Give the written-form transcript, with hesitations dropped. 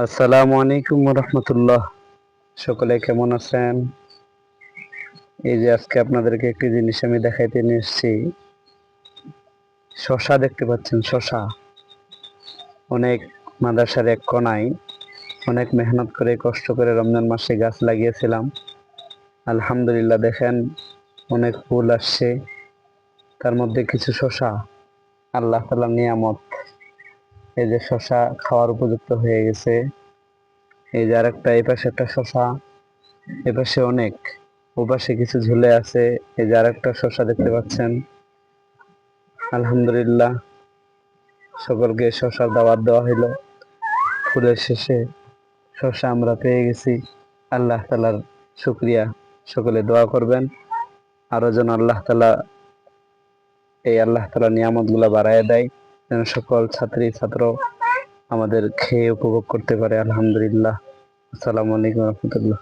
আসসালামু আলাইকুম রহমতুল্লাহ। সকলে কেমন আছেন? এই যে আজকে আপনাদেরকে একটি জিনিস আমি দেখাইতে নিয়ে এসেছি। শশা দেখতে পাচ্ছেন? শশা অনেক মাদ্রাসার এক কোনায় অনেক মেহনত করে কষ্ট করে রমজান মাসে গাছ লাগিয়েছিলাম। আলহামদুলিল্লাহ, দেখেন অনেক ফুল আসছে। তার মধ্যে কিছু শশা আল্লাহ তাআলার নিয়ামত। এই যে শশা খাওয়ার উপযুক্ত হয়ে গেছে। এই যে আরেকটা, এই পাশে একটা শশা, এপাশে অনেক, ওপাশে কিছু ঝুলে আছে। এই যে আরেকটা শসা দেখতে পাচ্ছেন। আলহামদুলিল্লাহ, সকলকে শসার দাওয়াত দেওয়া হইল। ফুলের শেষে শসা আমরা পেয়ে গেছি। আল্লাহ তাআলার শুকরিয়া। সকলে দোয়া করবেন আরো যেন আল্লাহ তাআলা নিয়ামত গুলা বাড়ায় দেয়, যেন সকল ছাত্রী ছাত্র আমাদের খেয়ে উপভোগ করতে পারে। আলহামদুলিল্লাহ। আসসালামু আলাইকুম রহমতুল্লাহ।